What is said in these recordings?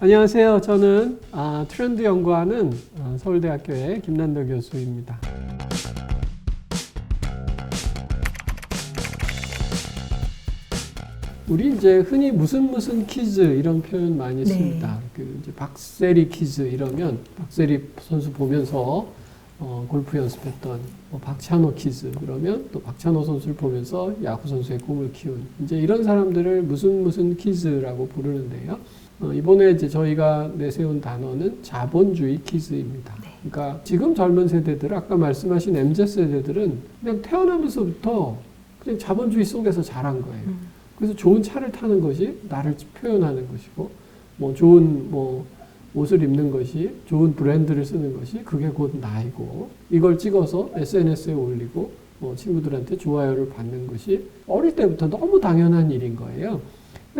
안녕하세요. 저는 트렌드 연구하는 서울대학교의 김난도 교수입니다. 우리 이제 흔히 무슨 퀴즈 이런 표현 많이 씁니다. 이제 박세리 퀴즈 이러면 박세리 선수 보면서 골프 연습했던 박찬호 퀴즈 그러면 또 박찬호 선수를 보면서 야구 선수의 꿈을 키운 이제 이런 사람들을 무슨 퀴즈라고 부르는데요. 이번에 이제 저희가 내세운 단어는 자본주의 퀴즈입니다. 그러니까 지금 젊은 세대들, 아까 말씀하신 MZ 세대들은 그냥 태어나면서부터 그냥 자본주의 속에서 자란 거예요. 그래서 좋은 차를 타는 것이 나를 표현하는 것이고, 좋은 옷을 입는 것이, 좋은 브랜드를 쓰는 것이 그게 곧 나이고, 이걸 찍어서 SNS에 올리고 친구들한테 좋아요를 받는 것이 어릴 때부터 너무 당연한 일인 거예요.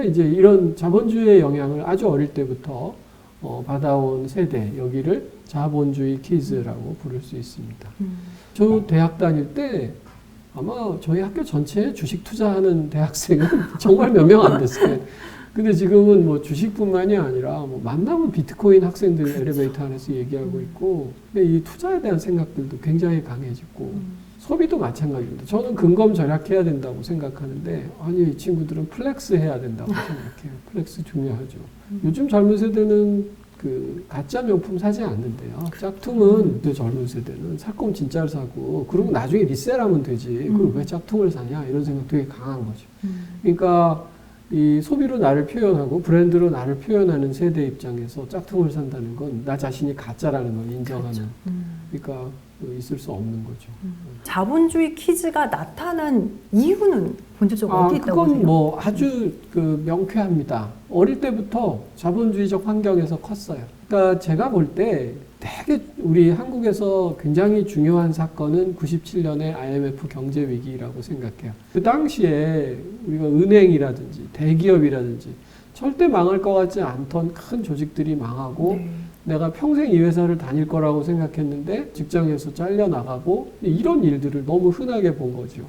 이제 이런 자본주의의 영향을 아주 어릴 때부터 받아온 세대, 여기를 자본주의 퀴즈라고 부를 수 있습니다. 저 대학 다닐 때 아마 저희 학교 전체에 주식 투자하는 대학생은 정말 몇 명 안 됐어요. 근데 지금은 주식뿐만이 아니라 만나면 비트코인 학생들 엘리베이터 안에서 얘기하고 있고, 이 투자에 대한 생각들도 굉장히 강해지고, 소비도 마찬가지입니다. 저는 근검 절약해야 된다고 생각하는데, 아니, 이 친구들은 플렉스 해야 된다고 생각해요. 플렉스 중요하죠. 요즘 젊은 세대는 가짜 명품 사지 않는데요. 짝퉁은 그 젊은 세대는 살 거면 진짜를 사고, 그리고 나중에 리셀하면 되지. 그걸 왜 짝퉁을 사냐? 이런 생각 되게 강한 거죠. 그러니까 이 소비로 나를 표현하고 브랜드로 나를 표현하는 세대 입장에서 짝퉁을 산다는 건 나 자신이 가짜라는 걸 인정하는. 그렇죠. 그러니까 있을 수 없는 거죠. 자본주의 퀴즈가 나타난 이유는 본질적으로 어디 있다고 보세요? 그건 아주 명쾌합니다. 어릴 때부터 자본주의적 환경에서 컸어요. 그러니까 제가 볼 때 되게 우리 한국에서 굉장히 중요한 사건은 97년의 IMF 경제 위기라고 생각해요. 그 당시에 우리가 은행이라든지 대기업이라든지 절대 망할 것 같지 않던 큰 조직들이 망하고, 내가 평생 이 회사를 다닐 거라고 생각했는데 직장에서 잘려나가고, 이런 일들을 너무 흔하게 본 거죠.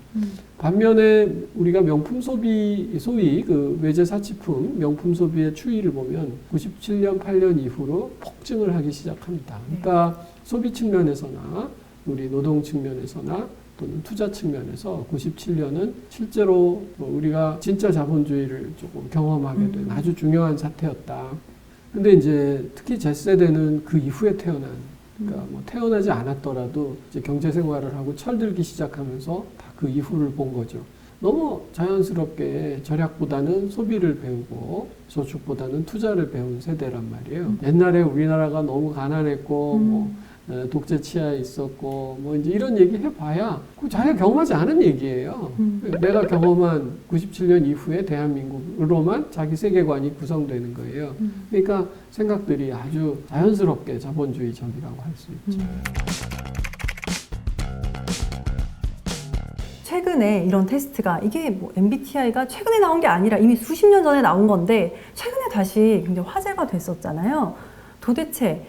반면에 우리가 명품 소비, 소위 외제 사치품 명품 소비의 추이를 보면 97년, 8년 이후로 폭증을 하기 시작합니다. 그러니까 소비 측면에서나 우리 노동 측면에서나 또는 투자 측면에서 97년은 실제로 우리가 진짜 자본주의를 조금 경험하게 된 아주 중요한 사태였다. 근데 이제 특히 제 세대는 그 이후에 태어난, 그러니까 태어나지 않았더라도 이제 경제 생활을 하고 철들기 시작하면서 다 그 이후를 본 거죠. 너무 자연스럽게 절약보다는 소비를 배우고 저축보다는 투자를 배운 세대란 말이에요. 옛날에 우리나라가 너무 가난했고 독재 치하에 있었고 이제 이런 얘기 해봐야 자기가 경험하지 않은 얘기예요. 내가 경험한 97년 이후에 대한민국으로만 자기 세계관이 구성되는 거예요. 그러니까 생각들이 아주 자연스럽게 자본주의적이라고 할 수 있죠. 최근에 이런 테스트가 이게 MBTI가 최근에 나온 게 아니라 이미 수십 년 전에 나온 건데 최근에 다시 굉장히 화제가 됐었잖아요. 도대체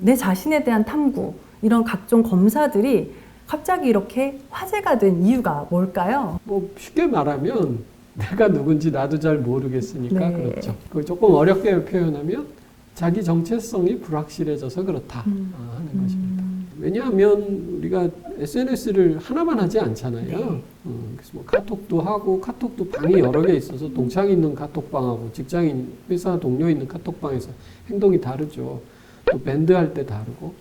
내 자신에 대한 탐구, 이런 각종 검사들이 갑자기 이렇게 화제가 된 이유가 뭘까요? 쉽게 말하면 내가 누군지 나도 잘 모르겠으니까 그렇죠. 그걸 조금 어렵게 표현하면 자기 정체성이 불확실해져서 그렇다 하는 것입니다. 왜냐하면 우리가 SNS를 하나만 하지 않잖아요. 그래서 카톡도 하고, 카톡도 방이 여러 개 있어서 동창이 있는 카톡방하고 직장인, 회사 동료 있는 카톡방에서 행동이 다르죠. 또 밴드 할 때 다르고,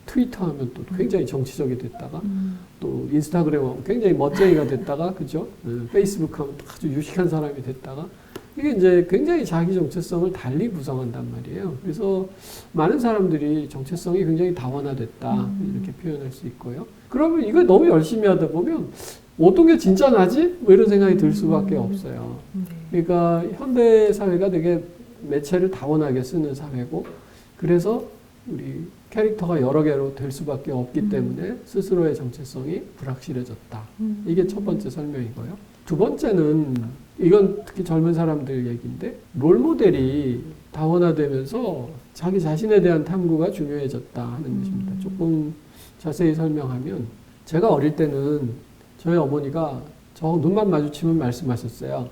트위터 하면 또 굉장히 정치적이 됐다가, 또 인스타그램 하면 굉장히 멋쟁이가 됐다가, 그죠? 페이스북 하면 아주 유식한 사람이 됐다가, 이게 이제 굉장히 자기 정체성을 달리 구성한단 말이에요. 그래서 많은 사람들이 정체성이 굉장히 다원화됐다, 이렇게 표현할 수 있고요. 그러면 이거 너무 열심히 하다 보면 어떤 게 진짜 나지? 이런 생각이 들 수밖에 없어요. 그러니까 현대 사회가 되게 매체를 다원하게 쓰는 사회고, 그래서 우리 캐릭터가 여러 개로 될 수밖에 없기 때문에 스스로의 정체성이 불확실해졌다. 이게 첫 번째 설명이고요. 두 번째는 이건 특히 젊은 사람들 얘기인데, 롤모델이 다원화되면서 자기 자신에 대한 탐구가 중요해졌다 하는 것입니다. 조금 자세히 설명하면, 제가 어릴 때는 저희 어머니가 저 눈만 마주치면 말씀하셨어요.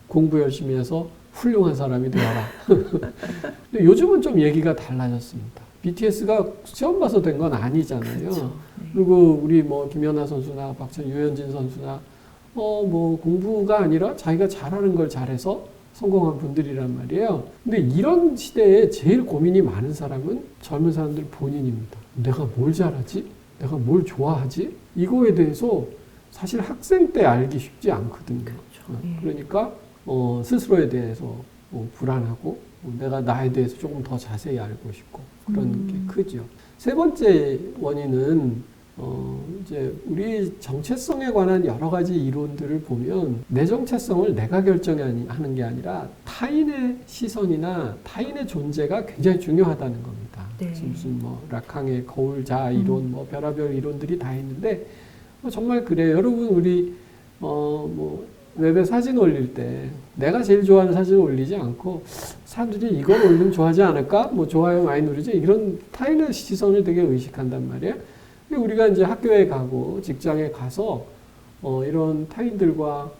공부 열심히 해서 훌륭한 사람이 되어라. 근데 요즘은 좀 얘기가 달라졌습니다. BTS가 시험 봐서 된 건 아니잖아요. 그렇죠. 네. 그리고 우리 뭐 김연아 선수나 박찬, 유현진 선수나 뭐 공부가 아니라 자기가 잘하는 걸 잘해서 성공한 분들이란 말이에요. 근데 이런 시대에 제일 고민이 많은 사람은 젊은 사람들 본인입니다. 내가 뭘 잘하지? 내가 뭘 좋아하지? 이거에 대해서 사실 학생 때 알기 쉽지 않거든요. 그렇죠. 예. 그러니까 스스로에 대해서 불안하고 내가 나에 대해서 조금 더 자세히 알고 싶고 그런 게 크죠. 세 번째 원인은 이제 우리 정체성에 관한 여러 가지 이론들을 보면 내 정체성을 내가 결정하는 게 아니라 타인의 시선이나 타인의 존재가 굉장히 중요하다는 겁니다. 네. 그래서 무슨 뭐 라캉의 거울자 이론, 뭐 별하별 이론들이 다 있는데 정말 그래요. 여러분 우리 뭐 웹에 사진 올릴 때 내가 제일 좋아하는 사진을 올리지 않고 사람들이 이걸 올리면 좋아하지 않을까? 뭐 좋아요 많이 누르지? 이런 타인의 시선을 되게 의식한단 말이에요. 우리가 이제 학교에 가고 직장에 가서 이런 타인들과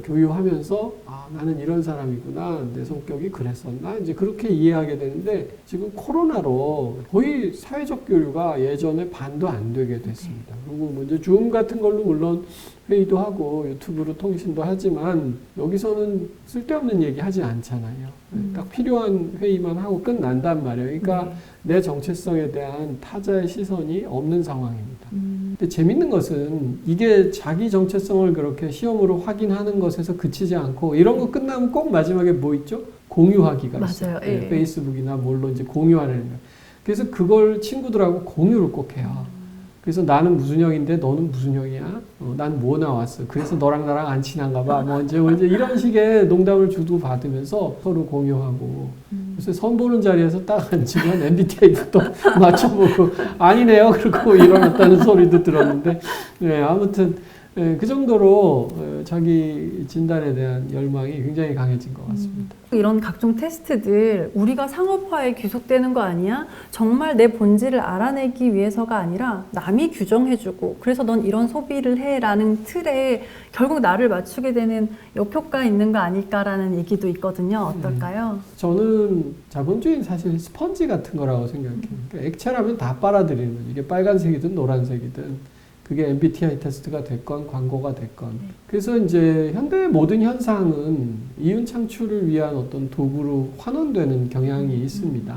교류하면서 아, 나는 이런 사람이구나. 내 성격이 그랬었나? 이제 그렇게 이해하게 되는데 지금 코로나로 거의 사회적 교류가 예전에 반도 안 되게 됐습니다. 그리고 먼저 줌 같은 걸로 물론 회의도 하고 유튜브로 통신도 하지만 여기서는 쓸데없는 얘기 하지 않잖아요. 딱 필요한 회의만 하고 끝난단 말이에요. 그러니까 내 정체성에 대한 타자의 시선이 없는 상황입니다. 근데 재밌는 것은 이게 자기 정체성을 그렇게 시험으로 확인하는 것에서 그치지 않고 이런 거 끝나면 꼭 마지막에 뭐 있죠? 공유하기가 있어요. 맞아요. 예. 페이스북이나 뭘로 이제 공유하는 거. 그래서 그걸 친구들하고 공유를 꼭 해요. 그래서 나는 무슨 형인데 너는 무슨 형이야? 난 뭐 나왔어? 그래서 너랑 나랑 안 친한가 봐. 뭐 이제 이런 식의 농담을 주고 받으면서 서로 공유하고. 그래서 선 보는 자리에서 딱 앉으면 MBTI부터 맞춰보고 아니네요. 그러고 일어났다는 소리도 들었는데 네, 아무튼 그 정도로 자기 진단에 대한 열망이 굉장히 강해진 것 같습니다. 이런 각종 테스트들 우리가 상업화에 귀속되는 거 아니야? 정말 내 본질을 알아내기 위해서가 아니라 남이 규정해주고 그래서 넌 이런 소비를 해라는 틀에 결국 나를 맞추게 되는 역효과 있는 거 아닐까라는 얘기도 있거든요. 어떨까요? 저는 자본주의는 사실 스펀지 같은 거라고 생각해요. 그러니까 액체라면 다 빨아들이는 거죠. 이게 빨간색이든 노란색이든 그게 MBTI 테스트가 됐건 광고가 됐건. 그래서 이제 현대의 모든 현상은 이윤 창출을 위한 어떤 도구로 환원되는 경향이 있습니다.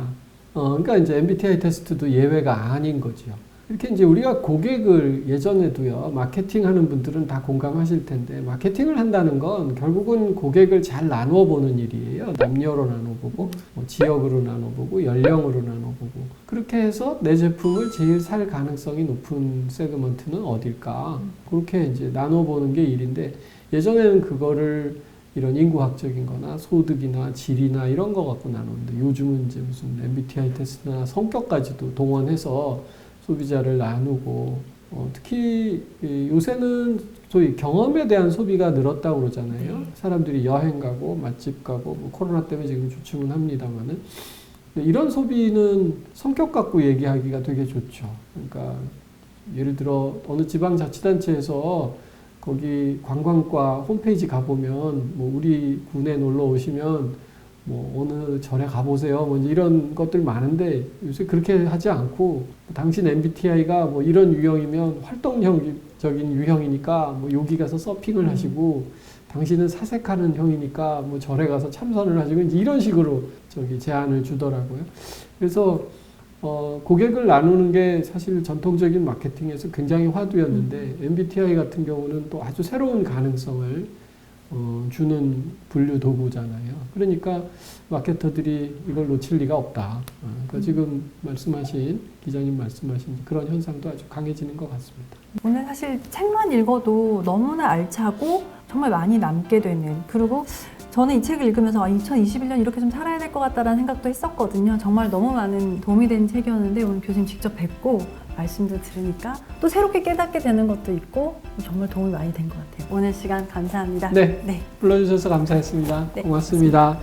그러니까 이제 MBTI 테스트도 예외가 아닌 거죠. 이렇게 이제 우리가 고객을 예전에도요, 마케팅 하는 분들은 다 공감하실 텐데, 마케팅을 한다는 건 결국은 고객을 잘 나누어 보는 일이에요. 남녀로 나눠보고, 뭐 지역으로 나눠보고, 연령으로 나눠보고. 그렇게 해서 내 제품을 제일 살 가능성이 높은 세그먼트는 어딜까? 그렇게 이제 나눠보는 게 일인데, 예전에는 그거를 이런 인구학적인 거나 소득이나 질이나 이런 거 갖고 나누는데, 요즘은 이제 무슨 MBTI 테스트나 성격까지도 동원해서 소비자를 나누고 특히 요새는 소위 경험에 대한 소비가 늘었다고 그러잖아요. 사람들이 여행 가고 맛집 가고 뭐 코로나 때문에 지금 주춤은 합니다만은 이런 소비는 성격 갖고 얘기하기가 되게 좋죠. 그러니까 예를 들어 어느 지방자치단체에서 거기 관광과 홈페이지 가보면 뭐 우리 군에 놀러 오시면 뭐 어느 절에 가보세요. 뭐 이런 것들 많은데 요새 그렇게 하지 않고 당신 MBTI가 뭐 이런 유형이면 활동적인 유형이니까 뭐 여기 가서 서핑을 하시고 당신은 사색하는 형이니까 뭐 절에 가서 참선을 하시고 이제 이런 식으로 제안을 주더라고요. 그래서 고객을 나누는 게 사실 전통적인 마케팅에서 굉장히 화두였는데 MBTI 같은 경우는 또 아주 새로운 가능성을 주는 분류 도구잖아요. 그러니까 마케터들이 이걸 놓칠 리가 없다. 그러니까 지금 기자님 말씀하신 그런 현상도 아주 강해지는 것 같습니다. 오늘 사실 책만 읽어도 너무나 알차고 정말 많이 남게 되는, 그리고 저는 이 책을 읽으면서 2021년 이렇게 좀 살아야 될 것 같다라는 생각도 했었거든요. 정말 너무 많은 도움이 되는 책이었는데 오늘 교수님 직접 뵙고 말씀도 들으니까 또 새롭게 깨닫게 되는 것도 있고 정말 도움이 많이 된 것 같아요. 오늘 시간 감사합니다. 네, 불러주셔서 감사했습니다. 네, 고맙습니다.